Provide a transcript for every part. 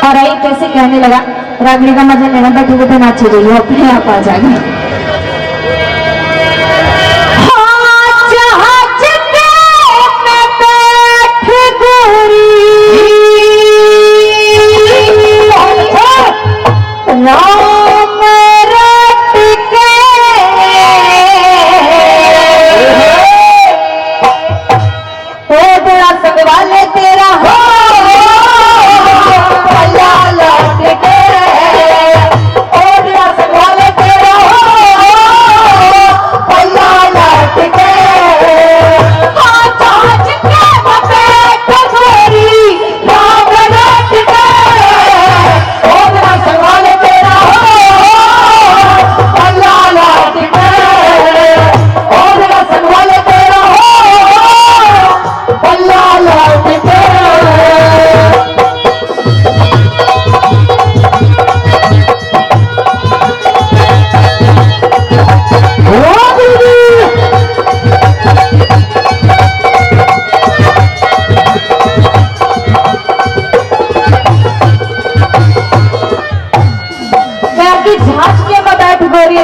और आई कैसे कहने लगा, रागनी का मजा लेना, बैठे बैठे नाचे रही अपने आप आ जाएगा।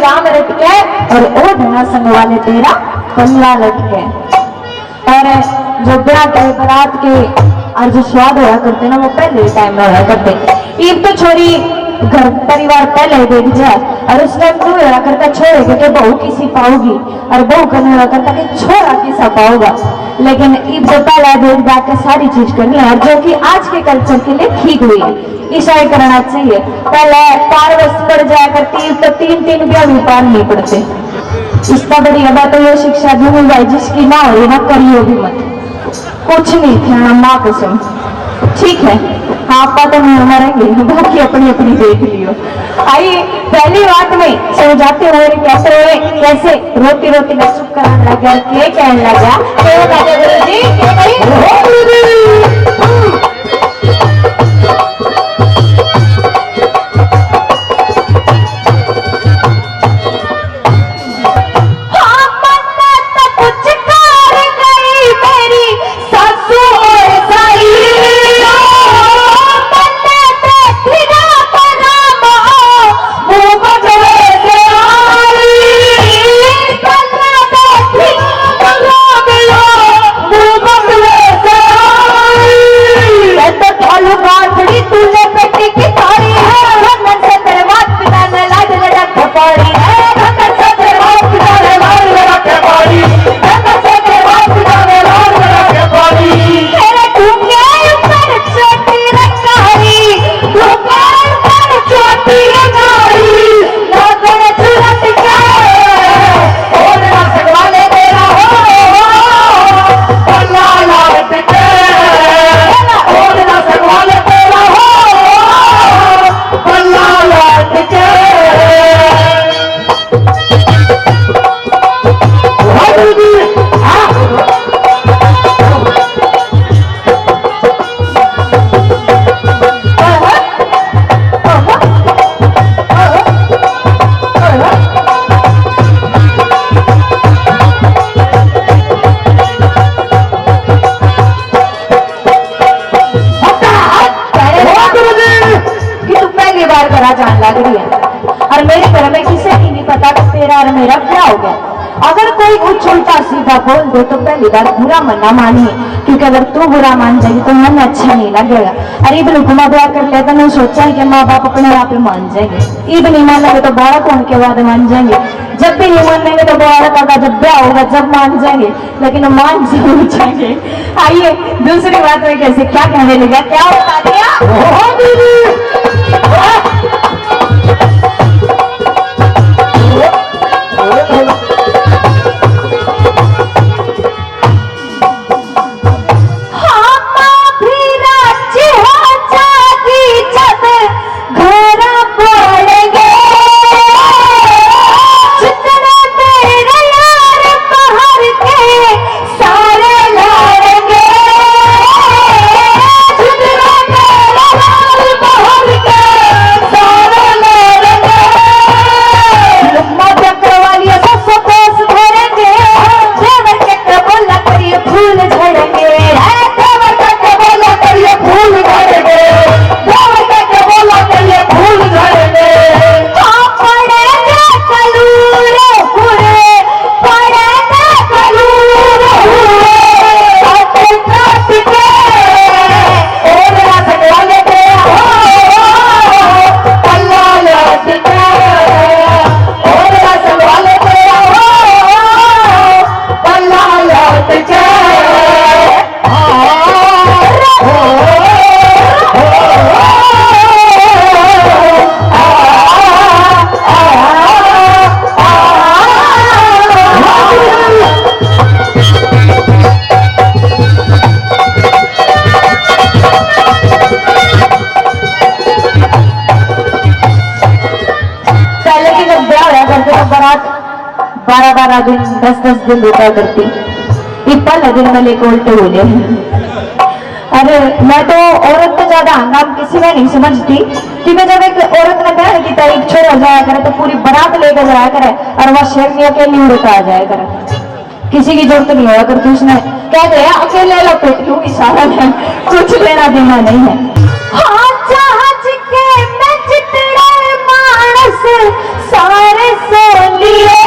राम रटके और ओ धना संग वाले तेरा पल्ला लटके। और जो ब्याह के बारात के और जो स्वाद होया करते ना वो पहले टाइम में होया करते। ईब तो छोरी घर परिवार पहले देख जाए और उस टाइम तो होया करता छोड़ेगा कि बहू किसी पाओगी और बहू करने होया करता कि छोरा किसा पाओगा। लेकिन ईब तो पहला देख जाके सारी चीज कर लिया, और जो कि आज के कल्चर के लिए ठीक हुई है, ऐसा ही करना चाहिए। पहले 4 वर्ष पड़ जाया करती तो 3 ब्याह भी पार नहीं पड़ते। इसका बढ़िया बात तो ये शिक्षा भी मिल जाए, जिसकी ना हो ना करियो भी मत, कुछ नहीं थे माँ कसम। ठीक है, हाँ आपका तो नहीं मरेंगे, बाकी अपनी अपनी देख लियो। आइए पहली बात में समझाते हुए कैसे रोती रोती का चुप कराने लगा, के कहने लगा गुरु जी जान लग रही है, और मेरे घर में किसी की नहीं पता कि तेरा और मेरा क्या हो गया। अगर कोई कुछ उल्टा सीधा बोल दे तो पहली बार बुरा मना मानिए, क्योंकि अगर तू बुरा मान जाएगी तो मन अच्छा नहीं लगेगा। अरे इब हुक्मा ब्याह कर लिया तो नहीं सोचा है कि माँ बाप अपने आप ही मान जाएंगे। ईब नहीं मान लेंगे तो बालक होने के बाद मान जाएंगे, जब भी नहीं मान लेंगे तो बालक होगा, जब ब्याह होगा जब मान जाएंगे, लेकिन मान जरूर जाएंगे। आइए दूसरी बात में कैसे क्या कहने लगा, क्या बता दिया बारात 12-12 दिन 10-10 दिन रुका करती, पहले दिन में लेकर उल्टे बोले। अरे मैं तो औरत को ज्यादा हंगाम किसी में नहीं समझती कि मैं जब एक औरत ने बहन की तारीख छोड़ जाया करे तो पूरी बारात लेकर जाया करे और वह शेरनी अकेली उड़ता आ जाया करे, किसी की जरूरत नहीं होगा करती। उसने कह दिया अकेले लपेट लूं, इशारा है, कुछ लेना देना नहीं है। हाँ जहाज के मैं जितने मानस सारे सो लिए,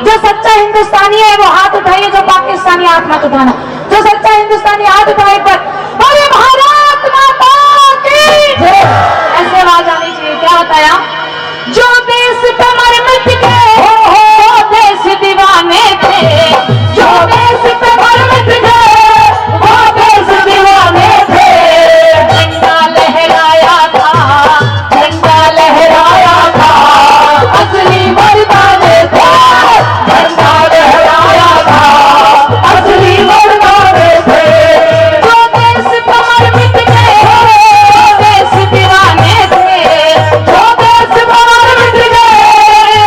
जो सच्चा हिंदुस्तानी है वो हाथ उठाइए, जो पाकिस्तानी हाथ मत उठाना। जो सच्चा हिंदुस्तानी हाथ उठाए पर अरे भारत माता की ऐसे आवाज आनी चाहिए। क्या बताया? जो देश पे मर मिट गए वो देश दीवाने थे, जो देश पे मर मिट गए वो देश दीवाने थे। झंडा लहराया था, झंडा लहराया था, असली मर्दाने थे। झंडा लहराया था, असली मर्दाने थे। जो देश पे मर मिट गए वो देश दीवाने थे, जो देश पे मर मिट गए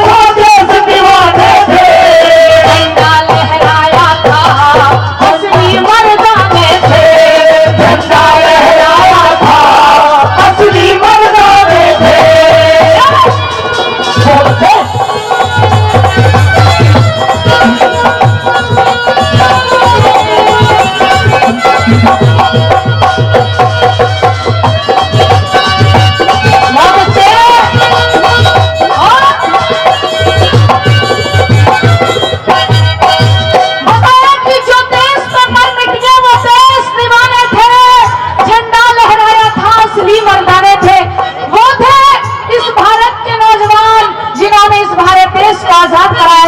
वो देश दीवाने थे। झंडा लहराया था, असली मर्दाने थे। झंडा लहराया था, असली मर्दाने थे।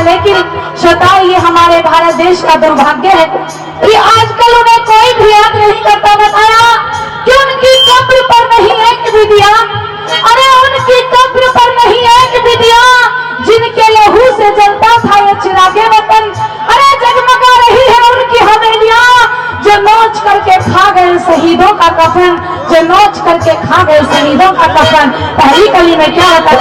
लेकिन श्रोताओं, ये हमारे भारत देश का दुर्भाग्य है कि आजकल उन्हें कोई भी याद नहीं करता। बताया विधिया, अरे उनकी कब्र पर नहीं एक विधिया, जिनके लहू से जलता था ये चिरागे वतन। अरे जगमगा रही है उनकी हवेलियां, जो नोच करके खा गए शहीदों का कफन, जो नोच करके खा गए शहीदों का कफन। पहली कली में क्या होता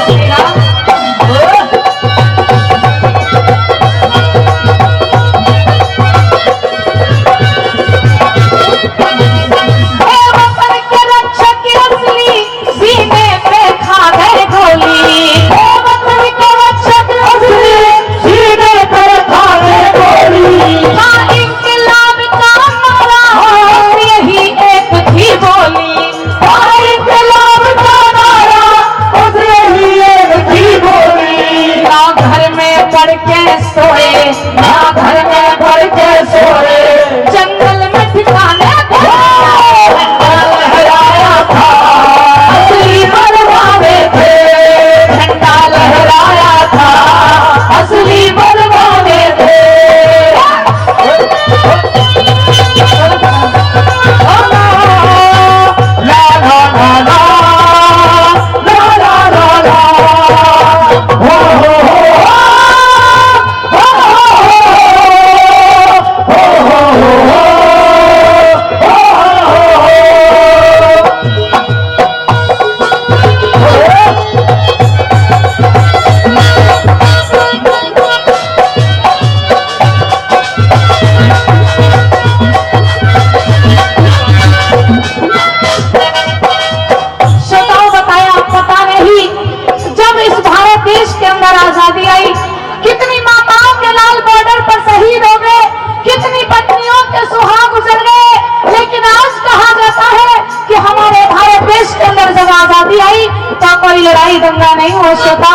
लड़ाई दंगा नहीं हो सकता।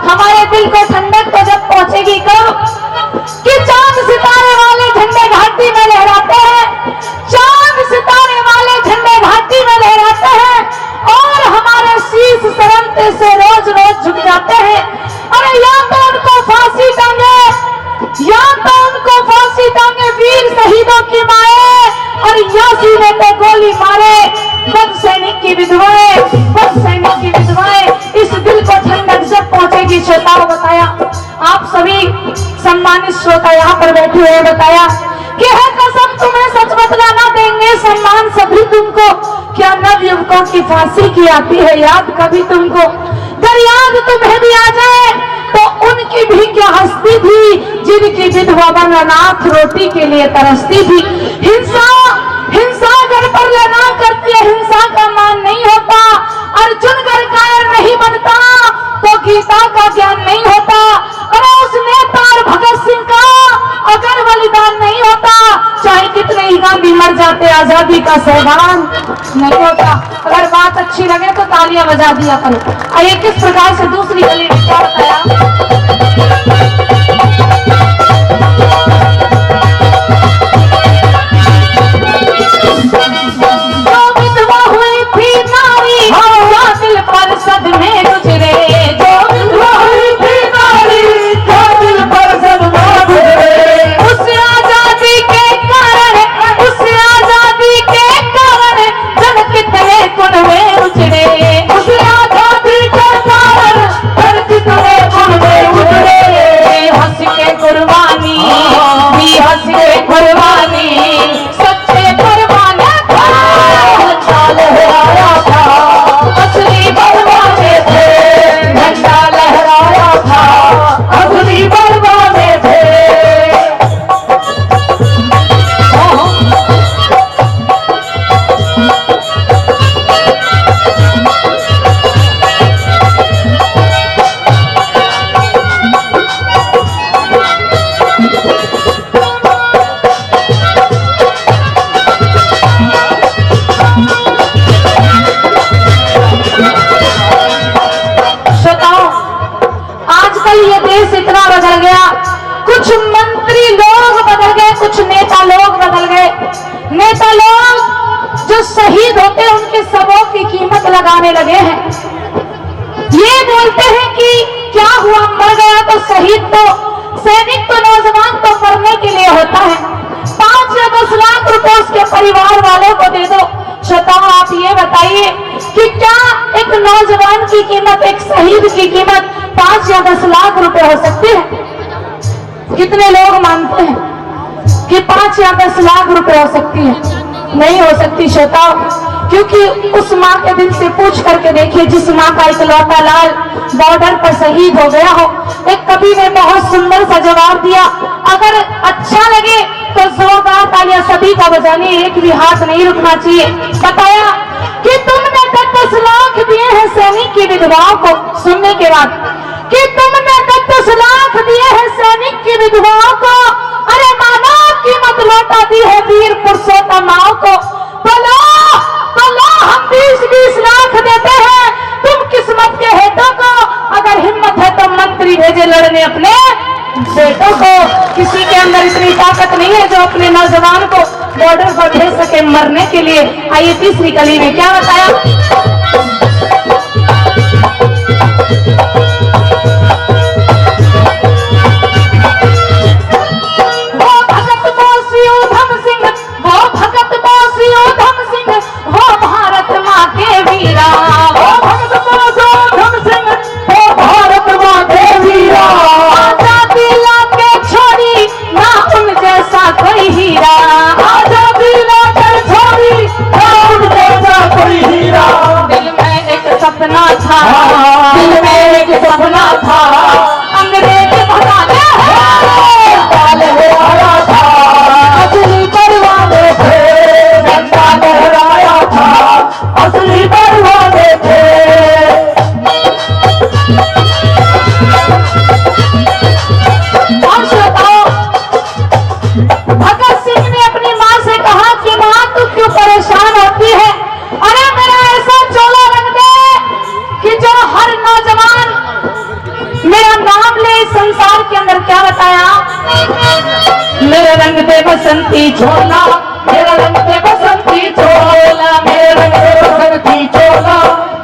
हमारे दिल को ठंडक तो जब पहुंचेगी कब कि चांद सितारे वाले झंडे घाटी में लहराते हैं, चांद सितारे वाले झंडे घाटी में लहराते हैं और हमारे शीश सरमते से रोज रोज झुक जाते हैं। अरे या तो उनको फांसी टांगे, या तो उनको फांसी टांगे वीर शहीदों की माए, और या सीने पे गोली मारे बद सैनिक की विधवाएं, बद सैनिक की विधवाएं। इस दिल को ठंडक जब पहुंचेगी। श्रोताओं बताया, आप सभी सम्मानित श्रोता यहाँ पर बैठे हुए बताया कि है कसम तुम्हें सच बतलाना देंगे सम्मान सभी तुमको। क्या नव युवकों की फांसी की आती है याद कभी तुमको? अगर याद तुम्हें भी आ जाए तो उनकी भी क्या हस्ती थी, जिनकी विधवा अनाथ रोटी के लिए तरसती थी। हिंसा हिंसा घर पर लेना करती है, हिंसा का मान नहीं होता। अर्जुन घर कायर नहीं बनता तो गीता का ज्ञान नहीं होता। अरे उस नेता और भगत सिंह का अगर बलिदान नहीं होता, चाहे कितने ही गांधी मर जाते, आजादी का सहवान नहीं होता। अगर बात अच्छी लगे तो तालियां बजा दिया करो। आइए किस प्रकार से दूसरी गली में क्या बताया। नेता लोग जो शहीद होते हैं उनके सबों की कीमत लगाने लगे हैं। ये बोलते हैं कि क्या हुआ, मर गया तो शहीद तो सैनिक तो नौजवान तो मरने के लिए होता है। 5 या 10 लाख रुपए उसके परिवार वालों को दे दो। श्रोताओं आप ये बताइए कि क्या एक नौजवान की कीमत, एक शहीद की कीमत 5 या 10 लाख रुपए हो सकती है? कितने लोग मानते हैं कि 5 या 10 लाख रुपए हो सकती है? नहीं हो सकती श्रोताओं, क्योंकि उस माँ के दिल से पूछ करके देखिए जिस माँ का इकलौता लाल बॉर्डर पर शहीद हो गया हो। एक कवि ने बहुत सुंदर सा जवाब दिया, अगर अच्छा लगे तो जोरदार तालियां सभी का बजाने, एक भी हाथ नहीं रुकना चाहिए। बताया कि तुमने 10 लाख दिए हैं सैनिक की विधवाओं को, सुनने के बाद कि तुमने 10 लाख दिए हैं सैनिक की विधवाओं को, अरे मानव कीमत लौटा दी है वीर पुरुषोत्तमाओं को। बोलो हम 20-20 लाख देते हैं तुम किस्मत के हेतों को, अगर हिम्मत है तो मंत्री भेजे लड़ने अपने बेटों को। किसी के अंदर इतनी ताकत नहीं है जो अपने नौजवान को बॉर्डर पर भेज सके मरने के लिए। आइए तीसरी कली में क्या बताया, वो भगत बोसी ऊधम सिंह, वो भगत बोसी ऊधम सिंह, वो भारत माँ के वीरा, वो भगत बोसी ऊधम सिंह, वो भारत माँ के वीरा, आजादी लाके छोड़ी ना उन जैसा कोई हीरा, आजादी लाके छोड़ी ना उन जैसा कोई हीरा। दिल में एक सपना था, दिल में एक सपना था, अंग्रेज भगाने लहराया था, असली परवाने थे, झंडा लहराया था, असली परवाने थे। और श्रोताओं, भगत सिंह ने अपनी माँ से कहा कि माँ तू क्यों परेशान होती है, अरे मेरा ऐसा चोला रंग दे कि जो हर नौजवान मेरा नाम ले इस संसार के अंदर। क्या बताया, मेरे रंग दे बसंती चोला, मेरा रंग दे बसंती चोला, मेरे रंग दे बसंती चोला,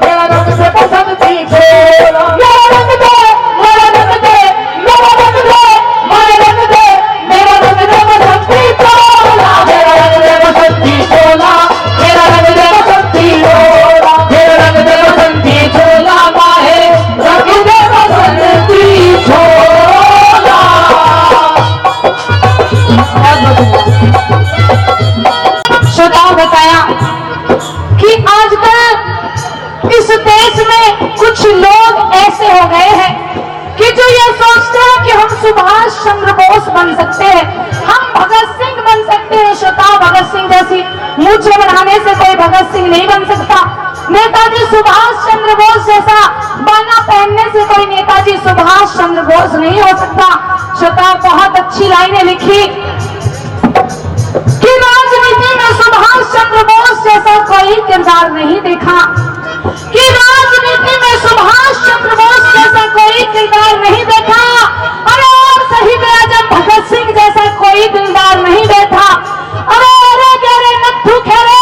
मेरा रंग दे बसंती चोला, मेरा रंग दे, मेरा रंग दे, मेरा रंग दे, मेरा रंग दे, मेरा रंग दे बसंती चोला, मेरा रंग दे बसंती चोला, मेरा रंग दे बसंती चोला, मेरा रंग दे बसंती चोला, माहे रंग दे बसंती चोला। श्रोताओं बताया कि आजकल इस देश में कुछ लोग ऐसे हो गए हैं कि जो ये सोचते हैं कि हम सुभाष चंद्र बोस बन सकते हैं, हम भगत सिंह बन सकते हैं। श्रोताओं, भगत सिंह जैसी मूछें बढ़ाने से कोई भगत सिंह नहीं बन सकता, नेताजी सुभाष चंद्र बोस जैसा बाला पहनने से कोई नेताजी सुभाष चंद्र बोस नहीं हो सकता। श्रोताओं, बहुत अच्छी लाइनें लिखी कि राजनीति में सुभाष चंद्र बोस जैसा कोई किरदार नहीं देखा, कि राजनीति में सुभाष चंद्र बोस जैसा कोई किरदार नहीं देखा, अरे और सही में जब भगत सिंह जैसा कोई दिलदार नहीं बैठा। अरे अरे गहरे नत्थू खेरे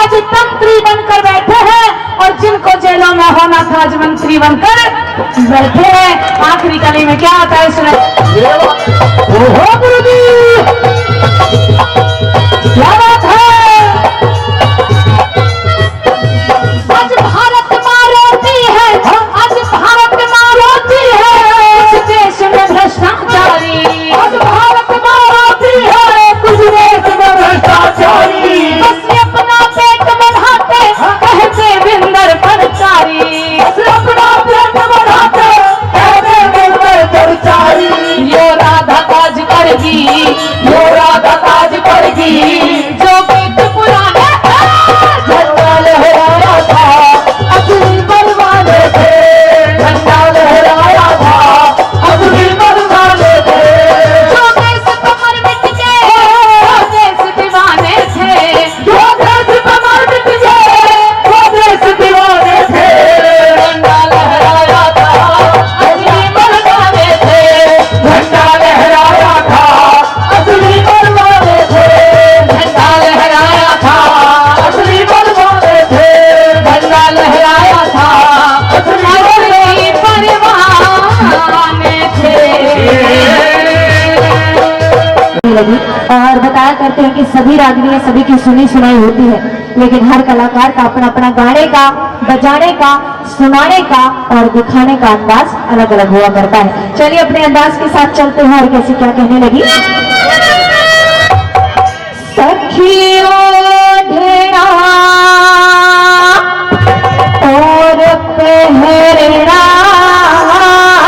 आज मंत्री बनकर बैठे हैं और जिनको जेलों में होना था आज मंत्री बनकर बैठे हैं। आखिरी कली में क्या आता है सुने, क्या बात है, आज भारत माँ रोती है, आज भारत माँ रोती है कुछ देश में भ्रष्टाचारी, आज भारत माँ रोती है कुछ देश में भ्रष्टाचारी, बस अपना पेट बढ़ाते कहते बिंदर परचारी, बस अपना पेट बढ़ाते कहते बिंदर परचारी। यो राधा काज करेगी, यो राधा काज करेगी, जो गीत पुराने झंडा लहराया था असली परवाने थे, झंडा लहराया था असली परवाने थे, जो देश कमर मिट गए वो देश दीवाने थे, जो देश कमर मिट गए वो देश दीवाने थे, झंडा लहराया था असली परवाने थे, झंडा लहराया था असली परवाने थे, झंडा लहराया था असली परवाने थे, झंडा लहराया था असली परवाने थे। और बताया करते हैं कि सभी रागनियां सभी की सुनी सुनाई होती है। लेकिन हर कलाकार का अपना अपना गाने का, बजाने का, सुनाने का और दिखाने का अंदाज अलग अलग हुआ करता है। चलिए अपने अंदाज के साथ चलते हैं और कैसे क्या कहने लगी। सखियों ढेरा और पहरना श्रृंगार चाहिए से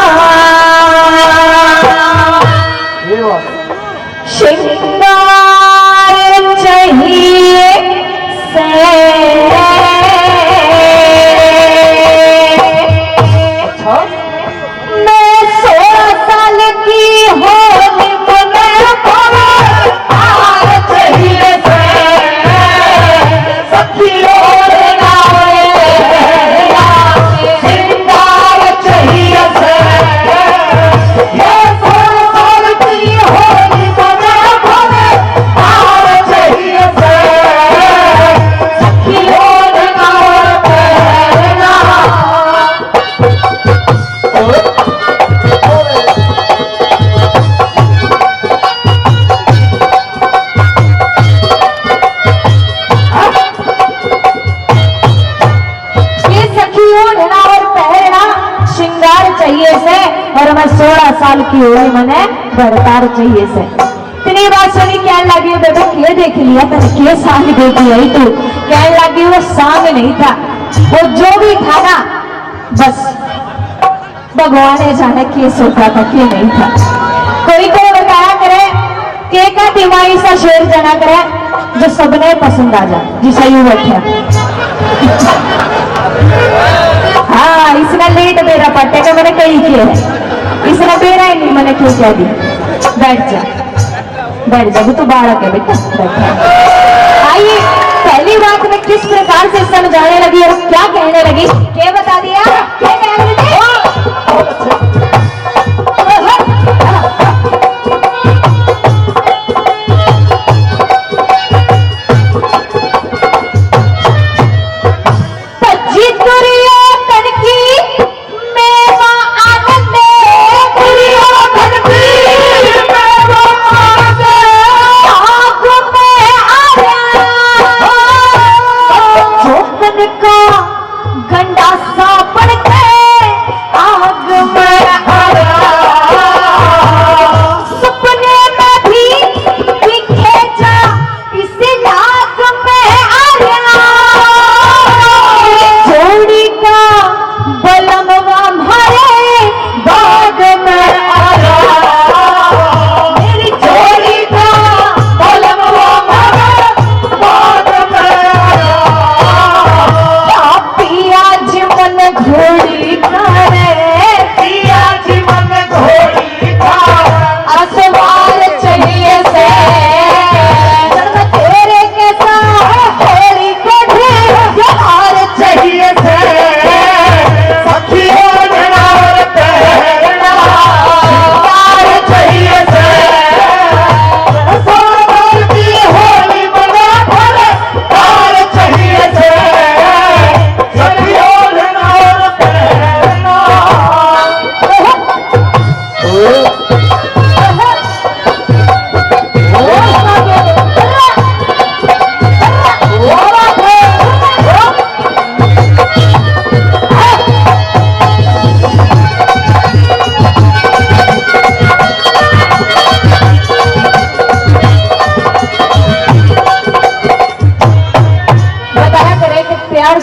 मैं 16 साल की होली मने हार चाहिए से सखियों श्रृंगार चाहिए से और मैं 16 साल की हुई मैंने बरतार चाहिए से। इतनी बात सुनी क्या लगी बेटा के देख लिया तने के सांग देखी आई तू क्या लगी वो सांग नहीं था वो जो भी था ना बस भगवान ने जाने के सोचा था कि नहीं था। कोई कोई बताया करे के का दिमागी सा शेर जना करे जो सबने पसंद आ जाए जिसे यू बैठे हाँ इसने लेट मेरा पट्टे का मैंने कही किया है इसने बेरा ही नहीं मैंने क्यों कह दी। बैठ जा तू बालक है बेटा बैठा। आइए पहली बात मैं किस प्रकार से समझाने लगी और क्या कहने लगी क्या बता दिया क्या कहने लगी।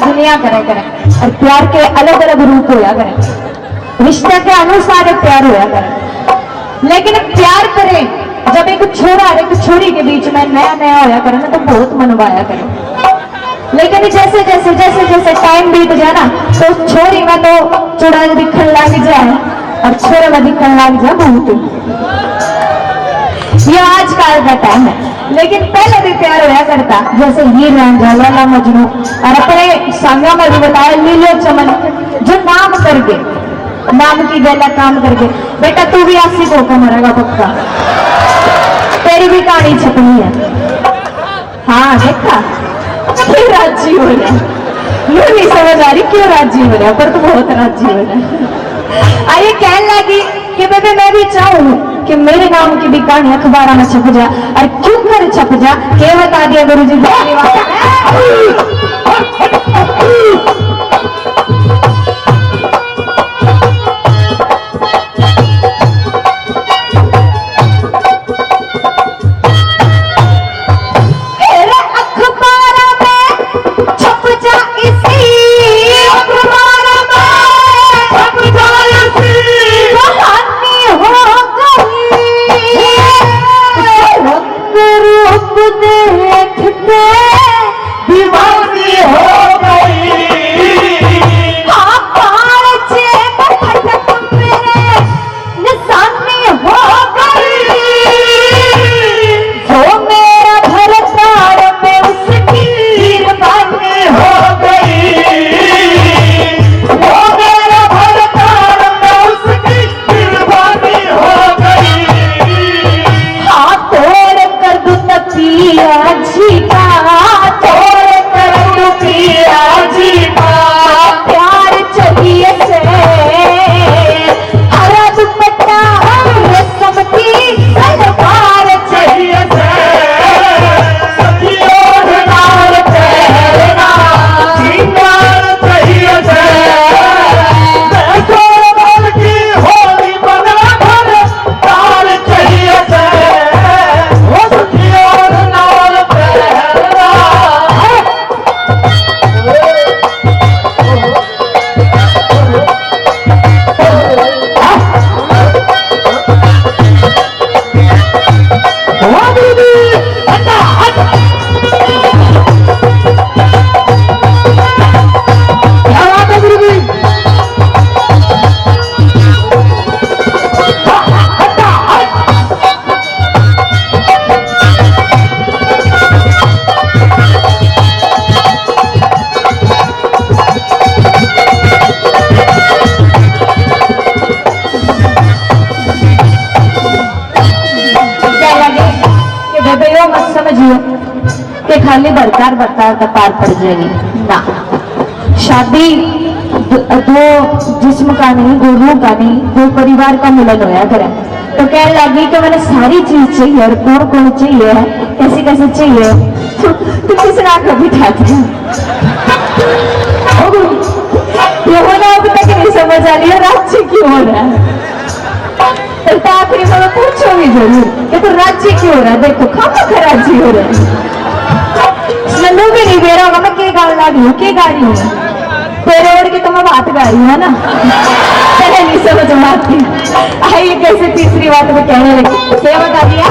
दुनिया करे और प्यार के अलग अलग रूप होया करें रिश्ते के अनुसार प्यार होया करें लेकिन प्यार करें जब एक छोरा और एक छोरी के बीच में नया नया होया करे ना तो बहुत मनवाया करें लेकिन जैसे जैसे जैसे जैसे टाइम बीत जाए ना तो छोरी में तो चुड़ा दिखने लग जाए और छोरे में दिखने लग जाए बहुत। ये आजकल का टाइम है लेकिन पहले भी प्यार होया करता जैसे हीर रांझा लैला मजनू और अपने संगा में भी बताया लीलो चमन जो नाम करके नाम की गला काम करके बेटा तू भी आसी धोखा मरेगा पक्का तेरी भी कहानी छपनी है। हाँ देखा क्यों राजी हो रहा मुझे नहीं समझ आ रही क्यों राजी हो रहा पर तू बहुत राजी हो रहा। आइए कहने लगी कि बेबे मैं भी चाहूँ कि मेरे नाम की भी कहानी अखबार में छप जा और क्यों कर छप जा क्या बता दिया गुरु जी। कि खाली बरकार बरकार का पार पड़ जाएगी ना। शादी दो जिस्म का नहीं, दो रूह का नहीं, दो परिवार का मिलन होया करे। तो कहने लगी कि मैंने सारी चीज चाहिए और कौन कौन चाहिए, कैसे कैसे चाहिए, तो किस रात को बिठाते हैं ये होना अभी तक नहीं समझ आ रही है राज्य क्यों हो रहा है। तो आखिरी में पूछोगी जरूर कि तो राज्य क्यों हो रहा है। देखो खामा राज्य हो रहा है, नंदू भी नहीं दे रहा होगा मैं के गाल ला रही हूँ, के गा रही हूँ तेरे ओर की तो मैं बात गा रही हूँ ना, पहले नहीं समझ में आती। आइए कैसे तीसरी बात में कहने लगी, क्या बता दिया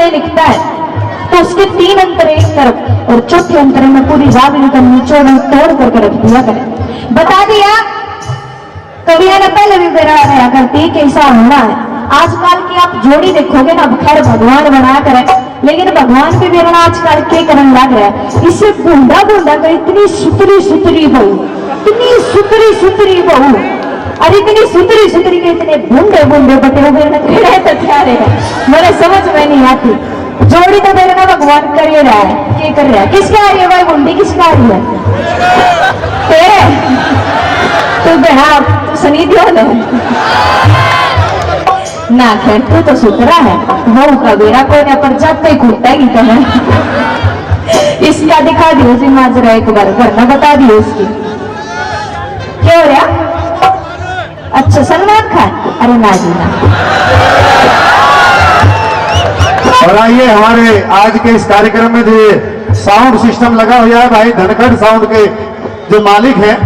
लिखता है तो उसके 3 अंतर एक तरफ और चौथे अंतर में पूरी रावणी का निचोड़ तोड़ करके रख दिया करे। बता दिया कविया ने पहले भी बेरा करती कि ऐसा होना है। आजकल की आप जोड़ी देखोगे ना, खैर भगवान बना करे, लेकिन भगवान भी मेरा आजकल के करने लग रहा है। इसे बूंदा बूंदा कर इतनी सुतरी सुतरी बहू, इतनी सुतरी सुतरी बहू अरे इतनी सुतरी सुतरी के इतने बूंदे बूंदे बटे हुए नखरे तो क्या रहे मेरे समझ में नहीं आती। जोड़ी तो मेरे ना भगवान कर ही रहा है, क्या कर रहा है, किसका आ रही है भाई बूंदी, किसका आ रही है तेरे? तू बेहा तू सनी दियो ना खैर तू तो सुतरा है, वो का बेरा कोई ने पर जाते ही कूटेगी तुम्हें। इसका दिखा दियो जी माजरा एक बार घर में बता दियो इसकी क्या हो रहा। अच्छा सलमान खान, अरे ना जी ना। और आइए हमारे आज के इस कार्यक्रम में जो साउंड सिस्टम लगा हुआ है भाई धनखड़ साउंड के जो मालिक हैं,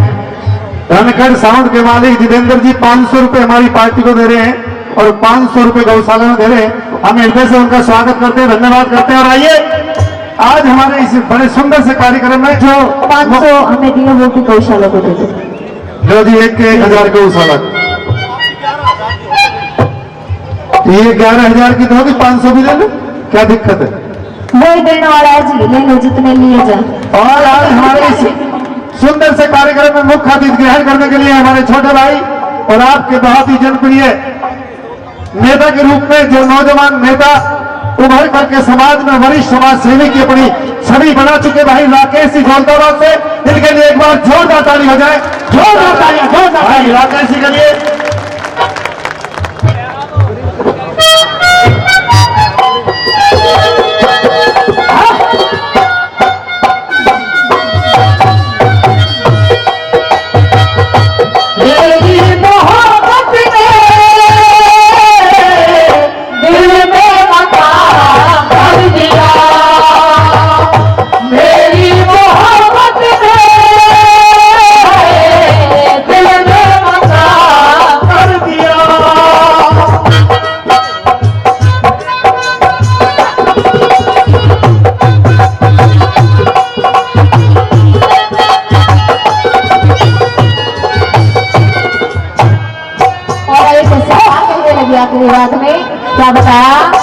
धनखड़ साउंड के मालिक जितेंद्र जी 500 रुपए हमारी पार्टी को दे रहे हैं और 500 रुपए गौशाला में दे रहे हैं। हम हृदय से उनका स्वागत करते हैं, धन्यवाद करते हैं। और आइए आज हमारे इस बड़े सुंदर से कार्यक्रम में जो 500 हमें दिए वो भी गौशाला को दे दो। लो जी 1,000 गौशाला, ये 11,000 की दोगी, 500 भी ले लो, क्या दिक्कत है? वही देने वाला है जी, ले लो जितने लिए जाए। और आज हमारे इस सुंदर से कार्यक्रम में मुख्य अतिथि ग्रहण करने के लिए हमारे छोटे भाई और आपके बहुत ही जनप्रिय नेता के रूप में जो नौजवान नेता उभर करके समाज में वरिष्ठ समाज सेवी की अपनी छवि बना चुके भाई राकेश जी दौलताबाद से, इनके लिए एक बार जोरदार ताली हो जाए, जोरदार ताली राकेश जी के लिए। आखिरी बात में क्या बताया?